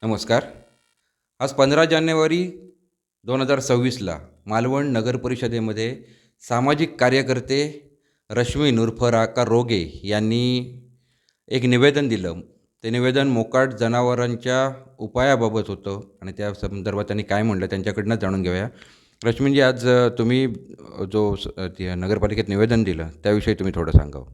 नमस्कार. आज 15 जानेवारी 2026ला मालवण नगर परिषदेमध्ये सामाजिक कार्यकर्ते रश्मी नुरफराका रोगे यांनी एक निवेदन दिलं. ते निवेदन मोकाट जनावरांच्या उपायाबाबत होतं आणि त्या संदर्भात त्यांनी काय म्हणलं त्यांच्याकडूनच जाणून घेऊया. रश्मीजी, आज तुम्ही ते नगरपालिकेत निवेदन दिलं त्याविषयी तुम्ही थोडं सांगावं.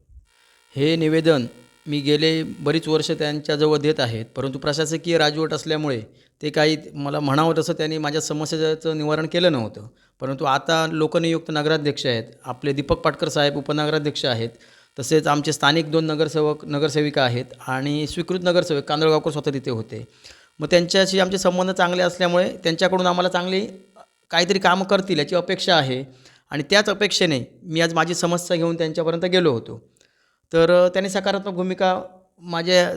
हे निवेदन मी गेले बरीच वर्ष त्यांच्याजवळ देत आहेत, परंतु प्रशासकीय राजवट असल्यामुळे ते काही मला म्हणावं तसं त्यांनी माझ्या समस्येचं निवारण केलं नव्हतं. परंतु आता लोकनियुक्त नगराध्यक्ष आहेत, आपले दीपक पाटकर साहेब उपनगराध्यक्ष आहेत, तसेच आमचे स्थानिक 2 नगरसेविका आहेत आणि स्वीकृत नगरसेवक कांदळगावकर स्वतः तिथे होते. मग त्यांच्याशी आमचे संबंध चांगले असल्यामुळे त्यांच्याकडून आम्हाला चांगली काहीतरी कामं करतील याची अपेक्षा आहे आणि त्याच अपेक्षेने मी आज माझी समस्या घेऊन त्यांच्यापर्यंत गेलो होतो. तर त्यांनी सकारात्मक भूमिका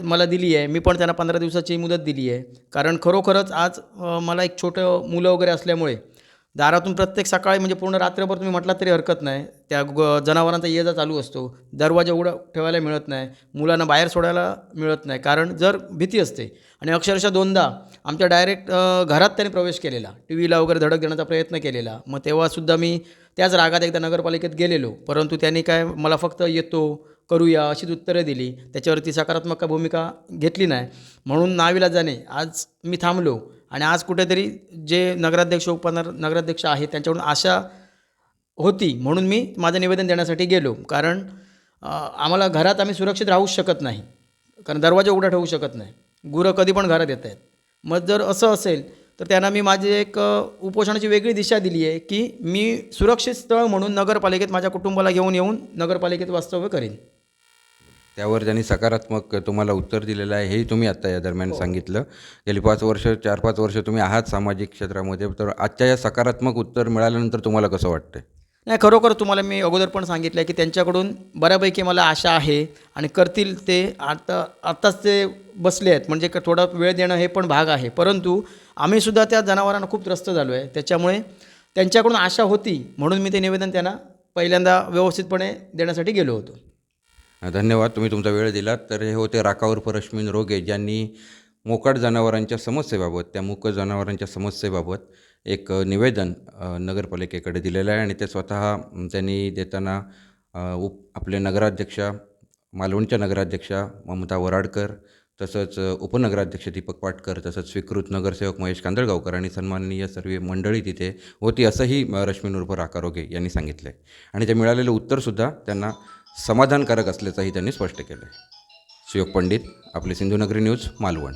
मला दिली आहे. मी पण त्यांना 15 दिवसाची मुदत दिली आहे. कारण खरोखरच आज मला एक छोटं मुलं वगैरे असल्यामुळे दारातून प्रत्येक सकाळी म्हणजे पूर्ण रात्रभर तुम्ही म्हटलात तरी हरकत नाही, त्या जनावरांचा ये-जा चालू असतो. दरवाजा उघडा ठेवायला मिळत नाही, मुलांना बाहेर सोडायला मिळत नाही, कारण जर भीती असते. आणि अक्षरशः 2दा आमच्या डायरेक्ट घरात त्यांनी प्रवेश केलेला, टीव्हीला वगैरे धडक देण्याचा प्रयत्न केलेला. मग तेव्हासुद्धा मी त्याच रागात एकदा नगरपालिकेत गेलेलो, परंतु त्यांनी काय मला फक्त येतो, करूया अशीच उत्तरं दिली. त्याच्यावरती सकारात्मक भूमिका घेतली नाही. म्हणून नाईलाजाने आज मी थांबलो आणि आज कुठेतरी जे नगराध्यक्ष नगराध्यक्ष आहेत त्यांच्याकडून आशा होती, म्हणून मी माझं निवेदन देण्यासाठी गेलो. कारण आम्हाला घरात आम्ही सुरक्षित राहूच शकत नाही, कारण दरवाजा उघडा ठेवू शकत नाही, गुरं कधी पण घरात येत आहेत. मग जर असं असेल तर त्यांना मी माझी एक उपोषणाची वेगळी दिशा दिली आहे की मी सुरक्षित स्थळ म्हणून नगरपालिकेत माझ्या कुटुंबाला घेऊन येऊन नगरपालिकेत वास्तव्य करेन. त्यावर त्यांनी सकारात्मक तुम्हाला उत्तर दिलेलं आहे, हेही तुम्ही आत्ता या दरम्यान सांगितलं. गेली 4-5 वर्ष तुम्ही आहात सामाजिक क्षेत्रामध्ये, तर आजच्या या सकारात्मक उत्तर मिळाल्यानंतर तुम्हाला कसं वाटतं? नाही, खरोखर तुम्हाला मी अगोदर पण सांगितलं आहे की त्यांच्याकडून बऱ्यापैकी मला आशा आहे आणि करतील ते. आत्ताच ते बसले आहेत, म्हणजे थोडा वेळ देणं हे पण भाग आहे. परंतु आम्हीसुद्धा त्या जनावरांना खूप त्रस्त झालो आहे. त्याच्यामुळे त्यांच्याकडून आशा होती, म्हणून मी ते निवेदन त्यांना पहिल्यांदा व्यवस्थितपणे देण्यासाठी गेलो होतो. धन्यवाद, तुम्ही तुमचा वेळ दिलात. तर हे होते राकाउर्फ रश्मी रोगे, ज्यांनी मोकाट जनावरांच्या समस्येबाबत, त्या मूक जनावरांच्या समस्येबाबत एक निवेदन नगरपालिकेकडे दिलेलं आहे आणि ते स्वतः त्यांनी देताना आपले नगराध्यक्षा, मालवणच्या नगराध्यक्षा ममता वराडकर, तसंच उपनगराध्यक्ष दीपक पाटकर, तसंच स्वीकृत नगरसेवक महेश कांदळगावकर आणि सन्माननीय सर्व मंडळी तिथे होती, असंही रश्मी नुरफराका रोगे यांनी सांगितलं आहे. आणि ते मिळालेलं उत्तरसुद्धा त्यांना समाधानकारक असल्याचंही त्यांनी स्पष्ट केलं आहे. शिवक पंडित, आपले सिंधुनगरी न्यूज, मालवण.